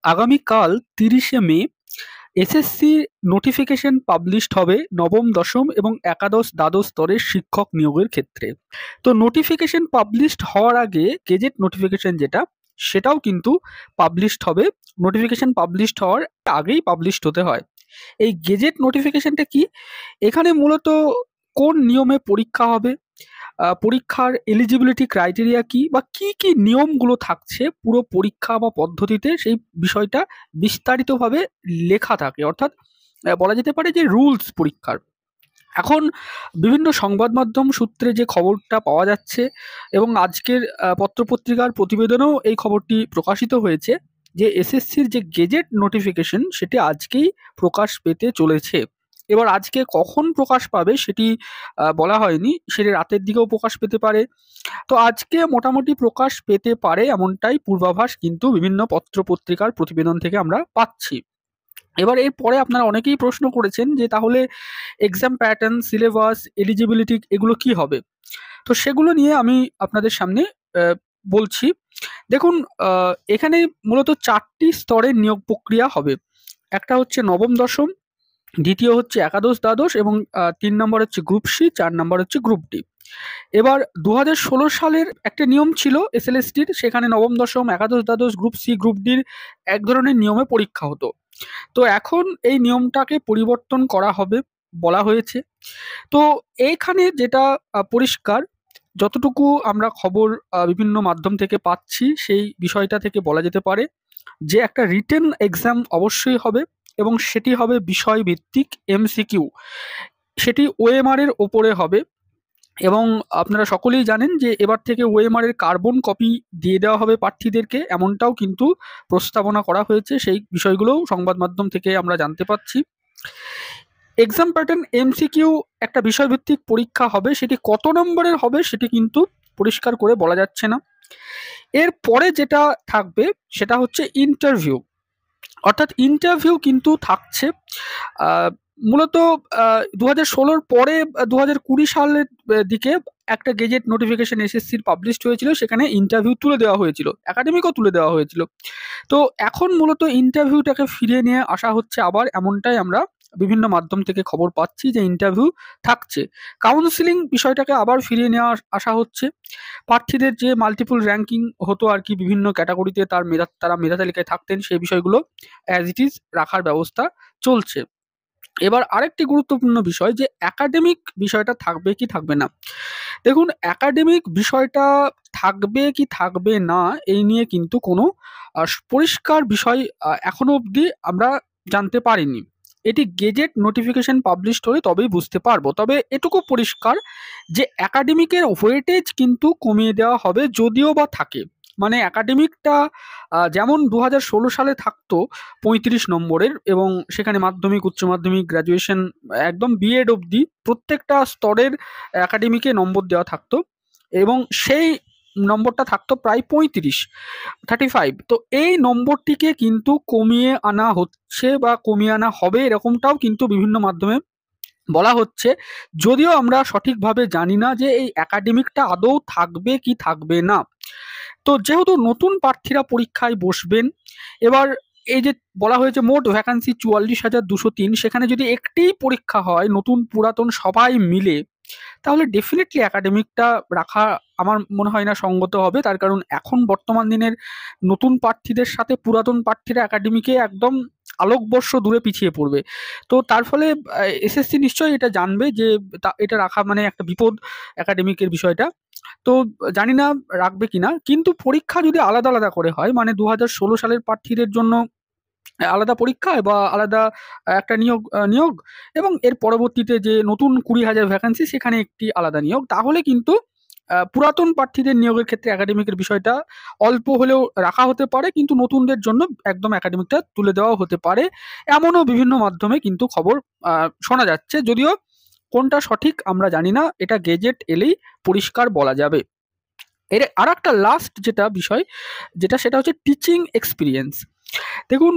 আগামীকাল ৩০শে মে SSC notification published হবে নবম, দশম এবং একাদশ, দ্বাদশ স্তরের শিক্ষক নিয়োগের ক্ষেত্রে। তো নোটিফিকেশন পাবলিশড হওয়ার আগে গেজেট নোটিফিকেশন সেটাও কিন্তু পাবলিশড হবে। নোটিফিকেশন পাবলিশড হওয়ার আগেই পাবলিশড হতে হয়। এই গেজেট নোটিফিকেশনটা কি? এখানে মূলত কোন নিয়মে পরীক্ষা হবে, পরীক্ষার এলিজিবিলিটি ক্রাইটেরিয়া কি বা কি কি নিয়মগুলো থাকছে পুরো পরীক্ষা বা পদ্ধতিতে, সেই বিষয়টা বিস্তারিতভাবে লেখা থাকে। অর্থাৎ বলা যেতে পারে যে রুলস পরীক্ষার। এখন বিভিন্ন সংবাদ মাধ্যম সূত্রে যে খবরটা পাওয়া যাচ্ছে এবং আজকের পত্রপত্রিকার প্রতিবেদনেও এই খবরটি প্রকাশিত হয়েছে যে এসএসসির যে গেজেট নোটিফিকেশন সেটি আজকেই প্রকাশ পেতে চলেছে। এবার আজকে কখন প্রকাশ পাবে সেটি বলা হয়নি, সেটি রাতের দিকেও প্রকাশ পেতে পারে। তো আজকে মোটামুটি প্রকাশ পেতে পারে এমনটাই পূর্বাভাস কিন্তু বিভিন্ন পত্রপত্রিকার প্রতিবেদন থেকে আমরা পাচ্ছি। এবার এরপরে আপনারা অনেকেই প্রশ্ন করেছেন যে তাহলে এক্সাম প্যাটার্ন, সিলেবাস, এলিজিবিলিটি এগুলো কি হবে? তো সেগুলো নিয়ে আমি আপনাদের সামনে বলছি। দেখুন, এখানে মূলত 4টি স্তরের নিয়োগ প্রক্রিয়া হবে। একটা হচ্ছে নবম, দশম, দ্বিতীয় হচ্ছে একাদশ, দ্বাদশ এবং 3 নম্বর হচ্ছে গ্রুপ সি, 4 নম্বর হচ্ছে গ্রুপ ডি। এবার 2016 সালের একটা নিয়ম ছিল এসএলএসটির, সেখানে নবম, দশম, একাদশ, দ্বাদশ, গ্রুপ সি, গ্রুপ ডির এক ধরনের নিয়মে পরীক্ষা হতো। তো এখন এই নিয়মটাকে পরিবর্তন করা হবে বলা হয়েছে। তো এইখানে যেটা পরিষ্কার, যতটুকু আমরা খবর বিভিন্ন মাধ্যম থেকে পাচ্ছি সেই বিষয়টা থেকে বলা যেতে পারে যে একটা রিটেন এক্সাম অবশ্যই হবে এবং সেটি হবে বিষয়ভিত্তিক এমসিকিউ। সেটি ওএমআর এর ওপরে হবে এবং আপনারা সকলেই জানেন যে এবার থেকে ওএমআর এর কার্বন কপি দিয়ে দেওয়া হবে প্রার্থীদেরকে, এমনটাও কিন্তু প্রস্তাবনা করা হয়েছে। সেই বিষয়গুলোও সংবাদ মাধ্যম থেকে আমরা জানতে পাচ্ছি। এক্সাম প্যাটার্ন এমসিকিউ একটা বিষয়ভিত্তিক পরীক্ষা হবে, সেটি কত নম্বরের হবে সেটি কিন্তু পরিষ্কার করে বলা যাচ্ছে না। এরপরে যেটা থাকবে সেটা হচ্ছে ইন্টারভিউ। অর্থাৎ ইন্টারভিউ কিন্তু থাকছে মূলত 2016 পরে 2020 সালের দিকে একটা গেজেট নোটিফিকেশন এসএসসির পাবলিশড হয়েছিল, সেখানে ইন্টারভিউ তুলে দেওয়া হয়েছিল, একাডেমিকও তুলে দেওয়া হয়েছিল। তো এখন মূলত ইন্টারভিউটাকে ফিরিয়ে নিয়ে আসা হচ্ছে আবার, এমনটাই আমরা বিভিন্ন মাধ্যম থেকে খবর পাচ্ছি যে ইন্টারভিউ থাকছে। কাউন্সিলিং বিষয়টাকে আবার ফিরিয়ে নিয়ে আসা হচ্ছে। প্রার্থীদের যে মাল্টিপল র্যাঙ্কিং হতো আর কি, বিভিন্ন ক্যাটাগরিতে তারা মেধা তালিকায় থাকতেন, সেই বিষয়গুলো অ্যাজ ইট ইজ রাখার ব্যবস্থা চলছে। এবার আরেকটি গুরুত্বপূর্ণ বিষয় যে একাডেমিক বিষয়টা থাকবে কি থাকবে না। দেখুন, একাডেমিক বিষয়টা থাকবে কি থাকবে না এই নিয়ে কিন্তু কোনো পরিষ্কার বিষয় এখনো অবধি আমরা জানতে পারিনি। এটি গেজেট নোটিফিকেশন পাবলিশড হলে তবেই বুঝতে পারবো। তবে এটুকু পরিষ্কার যে একাডেমিকের ওয়েটেজ কিন্তু কমিয়ে দেওয়া হবে, যদিও বা থাকে। মানে একাডেমিকটা যেমন 2016 সালে থাকতো 35 নম্বরের এবং সেখানে মাধ্যমিক, উচ্চ মাধ্যমিক, গ্র্যাজুয়েশন একদম বিএড অবধি প্রত্যেকটা স্তরের একাডেমিকে নম্বর দেওয়া থাকতো এবং সেই নম্বরটা থাকতো প্রায় 35। তো এই নম্বরটিকে কিন্তু কমিয়ে আনা হচ্ছে বা কমিয়ে আনা হবে, এরকমটাও কিন্তু বিভিন্ন মাধ্যমে বলা হচ্ছে। যদিও আমরা সঠিকভাবে জানি না যে এই একাডেমিকটা আদৌ থাকবে কি থাকবে না। তো যেহেতু নতুন প্রার্থীরা পরীক্ষায় বসবেন, এবার এই যে বলা হয়েছে মোট ভ্যাকান্সি 44,203, সেখানে যদি একটিই পরীক্ষা হয় নতুন পুরাতন সবাই মিলে, তাহলে ডেফিনেটলি একাডেমিকটা রাখা আমার মনে হয় না সঙ্গত হবে। তার কারণ এখন বর্তমান দিনের নতুন প্রার্থীদের সাথে পুরাতন প্রার্থীরা একাডেমিকে একদম আলোকবর্ষ দূরে পিছিয়ে পড়বে। তো তার ফলে এসএসসি নিশ্চয়ই এটা জানবে যে এটা রাখা মানে একটা বিপদ একাডেমিকের বিষয়টা। তো জানি না রাখবে কিনা, কিন্তু পরীক্ষা যদি আলাদা আলাদা করে হয়, মানে 2016 সালের প্রার্থীদের জন্য আলাদা পরীক্ষা বা আলাদা একটা নিয়োগ এবং এর পরবর্তীতে যে নতুন 20,000 ভ্যাকান্সি সেখানে একটি আলাদা নিয়োগ, তাহলে কিন্তু পুরাতন প্রার্থীদের নিয়োগের ক্ষেত্রে একাডেমিকের বিষয়টা অল্প হলেও রাখা হতে পারে, কিন্তু নতুনদের জন্য একদম একাডেমিকটা তুলে দেওয়া হতে পারে। এমনও বিভিন্ন মাধ্যমে কিন্তু খবর শোনা যাচ্ছে, যদিও কোনটা সঠিক আমরা জানি না, এটা গেজেট এলেই পরিষ্কার বলা যাবে। এর আর একটা লাস্ট যেটা বিষয় সেটা হচ্ছে টিচিং এক্সপিরিয়েন্স। দেখুন,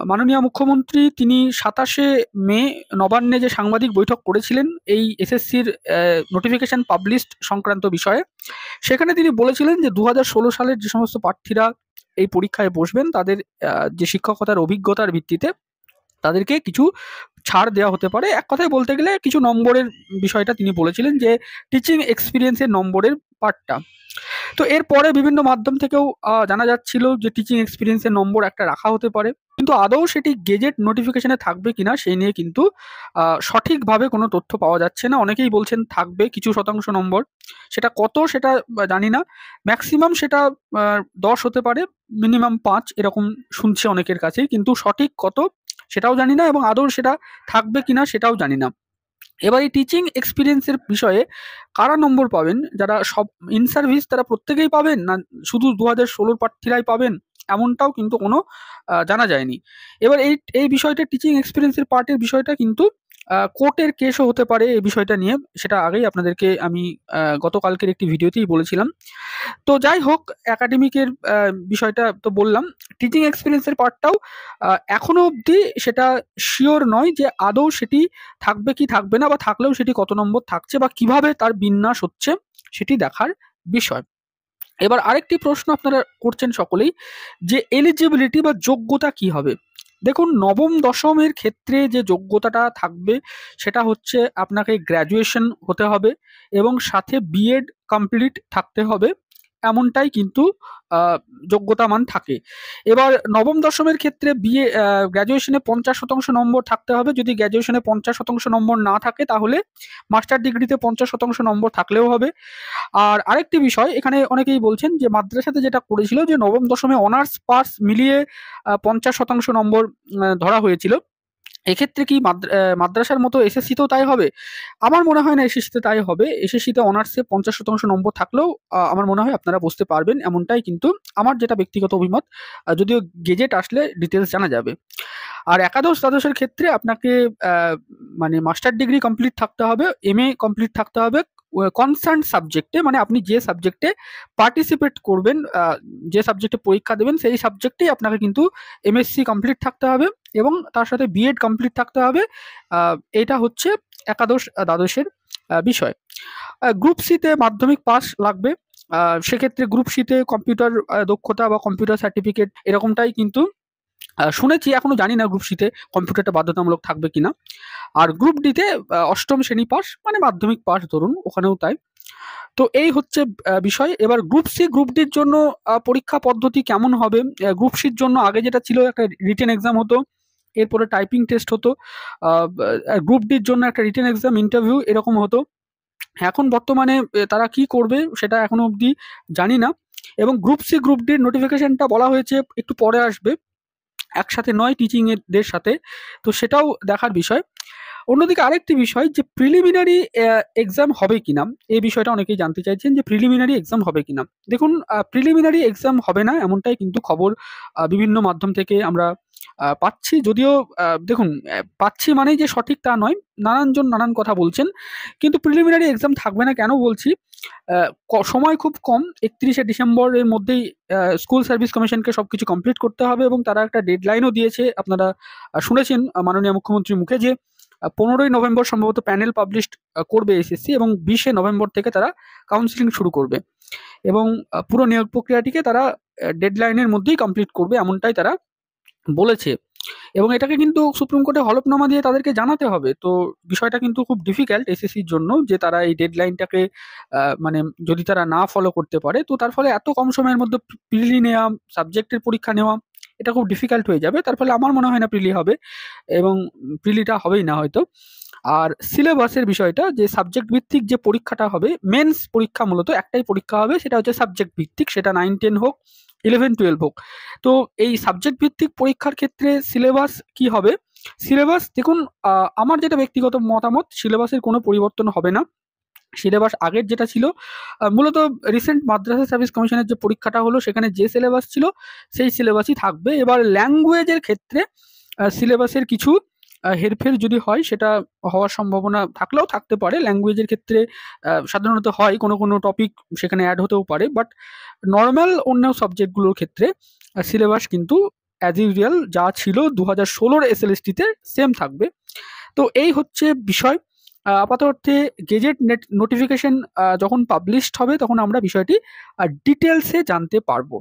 মাননীয় মুখ্যমন্ত্রী তিনি 27শে মে নবান্নে যে সাংবাদিক বৈঠক করেছিলেন এই এসএসসির নোটিফিকেশন পাবলিশড সংক্রান্ত বিষয়ে, সেখানে তিনি বলেছিলেন যে 2016 সালের যে সমস্ত প্রার্থীরা এই পরীক্ষায় বসবেন তাদের যে শিক্ষকতার অভিজ্ঞতার ভিত্তিতে তাদেরকে কিছু ছাড় দেওয়া হতে পারে। এক কথায় বলতে গেলে কিছু নম্বরের বিষয়টা তিনি বলেছিলেন, যে টিচিং এক্সপিরিয়েন্সের নম্বরের পার্টটা। তো এরপরে বিভিন্ন মাধ্যম থেকেও জানা যাচ্ছিল যে টিচিং এক্সপিরিয়েন্সের নম্বর একটা রাখা হতে পারে, কিন্তু আদৌ সেটি গেজেট নোটিফিকেশনে থাকবে কিনা সেই নিয়ে কিন্তু সঠিকভাবে কোনো তথ্য পাওয়া যাচ্ছে না। অনেকেই বলছেন থাকবে কিছু শতাংশ নম্বর, সেটা কত সেটা জানি না। ম্যাক্সিমাম সেটা 10 হতে পারে, মিনিমাম 5 এরকম শুনছি অনেকের কাছেই, কিন্তু সঠিক কত সেটাও জানি না, এবং আদৌ সেটা থাকবে কিনা সেটাও জানি না। এবার এই টিচিং এক্সপিরিয়েন্সের বিষয়ে কারা নম্বর পাবেন? যারা সব ইন সার্ভিস তারা প্রত্যেকেই পাবেন, না শুধু 2016 প্রার্থীরাই পাবেন, এমনটাও কিন্তু কোনো জানা যায়নি। এবার এই বিষয়টা টিচিং এক্সপিরিয়েন্সের পার্টের বিষয়টা কিন্তু কোর্টের কেসও হতে পারে এই বিষয়টা নিয়ে, সেটা আগেই আপনাদেরকে আমি গতকালকের একটি ভিডিওতেই বলেছিলাম। তো যাই হোক, একাডেমিকের বিষয়টা তো বললাম, টিচিং এক্সপিরিয়েন্সের পার্টটাও এখনো অবধি সেটা শিওর নয় যে আদৌ সেটি থাকবে কি থাকবে না, বা থাকলেও সেটি কত নম্বর থাকছে বা কিভাবে তার বিন্যাস হচ্ছে সেটি দেখার বিষয়। এবার আরেকটি প্রশ্ন আপনারা করছেন সকলেই, যে এলিজিবিলিটি বা যোগ্যতা কি হবে। দেখুন, নবম দশমের ক্ষেত্রে যে যোগ্যতাটা থাকবে সেটা হচ্ছে আপনাকে গ্র্যাজুয়েশন হতে হবে এবং সাথে বিএড কমপ্লিট থাকতে হবে, এমনটাই কিন্তু যোগ্যতা মান থাকে। এবার নবম দশমের ক্ষেত্রে গ্র্যাজুয়েশনে 50% নম্বর থাকতে হবে। যদি গ্র্যাজুয়েশনে 50% নম্বর না থাকে তাহলে মাস্টার ডিগ্রিতে 50% নম্বর থাকলেও হবে। আর আরেকটি বিষয়, এখানে অনেকেই বলছেন যে মাদ্রাসাতে যেটা করেছিল যে নবম দশমে অনার্স পাস মিলিয়ে 50% নম্বর ধরা হয়েছিল। এক্ষেত্রে কি মাদ্রাসার মতো এসএসসিতেও তাই হবে? আমার মনে হয় না এসএসসিতে তাই হবে। এসএসসিতে অনার্সে 50% নম্বর থাকলেও আমার মনে হয় আপনারা বুঝতে পারবেন, এমনটাই কিন্তু আমার যেটা ব্যক্তিগত অভিমত। যদিও গেজেট আসলে ডিটেলস জানা যাবে। আর একাদশ দ্বাদশের ক্ষেত্রে আপনাকে মানে মাস্টার ডিগ্রি কমপ্লিট থাকতে হবে, এমএ কমপ্লিট থাকতে হবে কনসার্ন সাবজেক্টে, মানে আপনি যে সাবজেক্টে পার্টিসিপেট করবেন, যে সাবজেক্টে পরীক্ষা দেবেন সেই সাবজেক্টেই আপনাকে কিন্তু এমএসসি কমপ্লিট থাকতে হবে এবং তার সাথে বিএড কমপ্লিট থাকতে হবে। এটা হচ্ছে একাদশ দ্বাদশের বিষয়। গ্রুপ সিতে মাধ্যমিক পাস লাগবে। সেক্ষেত্রে গ্রুপ সিতে কম্পিউটার দক্ষতা বা কম্পিউটার সার্টিফিকেট এরকমটাই কিন্তু শুনেছি, এখনো জানি না গ্রুপ সিতে কম্পিউটারটা বাধ্যতামূলক থাকবে কিনা। আর গ্রুপ ডিতে অষ্টম শ্রেণী পাস, মানে মাধ্যমিক পাস ধরুন, ওখানেও তাই। তো এই হচ্ছে বিষয়। এবার গ্রুপ সি গ্রুপ ডির জন্য পরীক্ষা পদ্ধতি কেমন হবে? গ্রুপ সির জন্য আগে যেটা ছিল একটা রিটেন এক্সাম হতো, এরপরে টাইপিং টেস্ট হতো। গ্রুপ ডির জন্য একটা রিটেন এক্সাম, ইন্টারভিউ এরকম হতো। এখন বর্তমানে তারা কি করবে সেটা এখনো অবধি জানি না। এবং গ্রুপ সি গ্রুপ ডির নোটিফিকেশনটা বলা হয়েছে একটু পরে আসবে, একসাথে নয় টিচিং এর সাথে। তো সেটাও দেখার বিষয়। অন্যদিকে আরেকটি বিষয়, যে প্রিলিমিনারি এক্সাম হবে কিনা, এই বিষয়টা অনেকেই জানতে চাইছেন যে প্রিলিমিনারি এক্সাম হবে কিনা। দেখুন, প্রিলিমিনারি এক্সাম হবে না এমনটাই কিন্তু খবর বিভিন্ন মাধ্যম থেকে আমরা পাচ্ছি। যদিও দেখুন, পাচ্ছি মানেই যে সঠিক তা নয়, নানানজন নানান কথা বলছেন। কিন্তু প্রিলিমিনারি এক্সাম থাকবে না কেন বলছি, সময় খুব কম, 31শে ডিসেম্বরের মধ্যেই স্কুল সার্ভিস কমিশনকে সবকিছু কমপ্লিট করতে হবে এবং তারা একটা ডেডলাইনও দিয়েছে। আপনারা শুনেছেন মাননীয় মুখ্যমন্ত্রীর মুখে যে 15ই নভেম্বর সম্ভবত প্যানেল পাবলিশড করবে এসএসসি, এবং 20শে নভেম্বর থেকে তারা কাউন্সিলিং শুরু করবে এবং পুরো নিয়োগ প্রক্রিয়াটিকে তারা ডেডলাইনের মধ্যেই কমপ্লিট করবে, এমনটাই তারা বলেছে। এবং এটাকে কিন্তু সুপ্রিম কোর্টে হলফনামা দিয়ে তাদেরকে জানাতে হবে। তো বিষয়টা কিন্তু খুব ডিফিকাল্ট এসএসসির জন্য, যে তারা এই ডেডলাইনটাকে মানে যদি তারা না ফলো করতে পারে, তো তার ফলে এত কম সময়ের মধ্যে প্রিলি নেওয়া, সাবজেক্টের পরীক্ষা নেওয়া, এটা খুব ডিফিকাল্ট হয়ে যাবে। তার ফলে আমার মনে হয় না প্রিলি হবে, এবং প্রিলিটা হবেই না হয়তো। আর সিলেবাসের বিষয়টা, যে সাবজেক্ট ভিত্তিক যে পরীক্ষাটা হবে, মেন্স পরীক্ষা মূলত একটাই পরীক্ষা হবে, সেটা হচ্ছে সাবজেক্ট ভিত্তিক, সেটা 9-10 হোক, 11-12 হোক। তো এই সাবজেক্ট ভিত্তিক পরীক্ষার ক্ষেত্রে সিলেবাস কি হবে? সিলেবাস দেখুন, আমার যেটা ব্যক্তিগত মতামত, সিলেবাসের কোনো পরিবর্তন হবে না। সিলেবাস আগের যেটা ছিল, মূলত রিসেন্ট মাদ্রাসা সার্ভিস কমিশনের যে পরীক্ষাটা হলো সেখানে যে সিলেবাস ছিল সেই সিলেবাসই থাকবে। এবার ল্যাঙ্গুয়েজের ক্ষেত্রে সিলেবাসের কিছু হেরফের যদি হয়, সেটা হওয়ার সম্ভাবনা থাকলেও থাকতে পারে। ল্যাঙ্গুয়েজের ক্ষেত্রে সাধারণত হয়, কোনো টপিক সেখানে অ্যাড হতেও পারে, বাট নর্মাল অন্য সাবজেক্টগুলোর ক্ষেত্রে সিলেবাস কিন্তু অ্যাজ ইউজুয়াল যা ছিল 2016 SLST-তে সেম থাকবে। তো এই হচ্ছে বিষয়। আপাত অর্থে গেজেট নোটিফিকেশন যখন পাবলিশড হবে তখন আমরা বিষয়টি ডিটেলসে জানতে পারবো।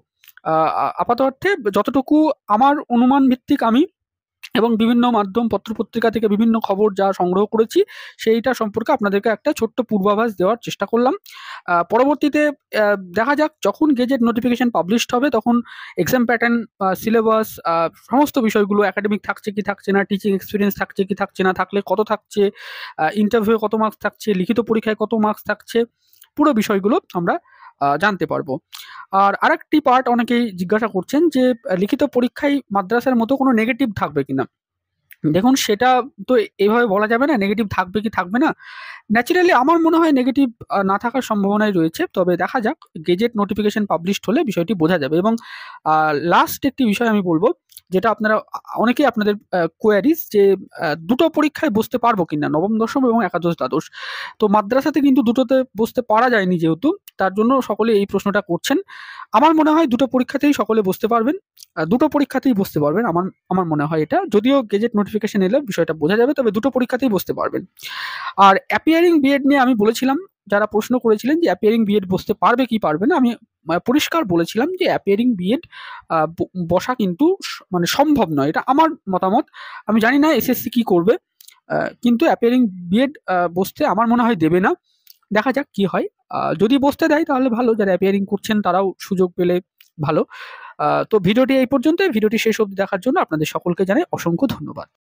আপাত অর্থে যতটুকু আমার অনুমান ভিত্তিক আমি এবং বিভিন্ন মাধ্যম পত্রপত্রিকা থেকে বিভিন্ন খবর যা সংগ্রহ করেছি সেইটা সম্পর্কে আপনাদেরকে একটা ছোট্ট পূর্বাভাস দেওয়ার চেষ্টা করলাম। পরবর্তীতে দেখা যাক যখন গেজেট নোটিফিকেশন পাবলিশড হবে তখন এক্সাম প্যাটার্ন, সিলেবাস, সমস্ত বিষয়গুলো একাডেমিক থাকছে কি থাকছে না, টিচিং এক্সপিরিয়েন্স থাকছে কি থাকছে না, থাকলে কত থাকছে, ইন্টারভিউ কত মার্কস থাকছে, লিখিত পরীক্ষায় কত মার্কস থাকছে, পুরো বিষয়গুলো আমরা জানতে পারবো। আর আরেকটি পার্ট অনেকেই জিজ্ঞাসা করছেন যে লিখিত পরীক্ষায় মাদ্রাসার মতো কোনো নেগেটিভ থাকবে কিনা। দেখুন সেটা তো এইভাবে বলা যাবে না নেগেটিভ থাকবে কি থাকবে না। ন্যাচারালি আমার মনে হয় নেগেটিভ না থাকার সম্ভাবনাই রয়েছে। তবে দেখা যাক গেজেট নোটিফিকেশন পাবলিশড হলে বিষয়টি বোঝা যাবে। এবং লাস্ট একটি বিষয় আমি বলব, যেটা আপনারা অনেকেই আপনাদের কোয়ারিজ যে দুটো পরীক্ষায় বসতে পারবো কিনা, নবম দশম এবং একাদশ দ্বাদশ। তো মাদ্রাসাতে কিন্তু দুটোতে বসতে পারা যায়নি যেহেতু, তার জন্য সকলে এই প্রশ্নটা করছেন। আমার মনে হয় দুটো পরীক্ষাতেই সকলে বসতে পারবেন, দুটো পরীক্ষাতেই বসতে পারবেন। আমার মনে হয় এটা, যদিও গেজেট নোটিফিকেশন এলে বিষয়টা বোঝা যাবে, তবে দুটো পরীক্ষাতেই বসতে পারবেন। আর অ্যাপিয়ারিং বিএড নিয়ে আমি বলেছিলাম, যারা প্রশ্ন করেছিলেন যে অ্যাপিয়ারিং বিএড বসতে পারবে কি পারবে না, আমি পরিষ্কার বলেছিলাম যে অ্যাপিয়ারিং বিএড বসা কিন্তু মানে সম্ভব নয়। এটা আমার মতামত। আমি জানি না এসএসসি কি করবে, কিন্তু অ্যাপিয়ারিং বিএড বসতে আমার মনে হয় দেবে না। দেখা যাক কি হয়। যদি বসতে দেয় তাহলে ভালো, যারা অ্যাপিয়ারিং করছেন তারাও সুযোগ পেলে ভালো। তো ভিডিওটি এই পর্যন্তই। ভিডিওটি শেষ অবধি দেখার জন্য আপনাদের সকলকে জানাই অসংখ্য ধন্যবাদ।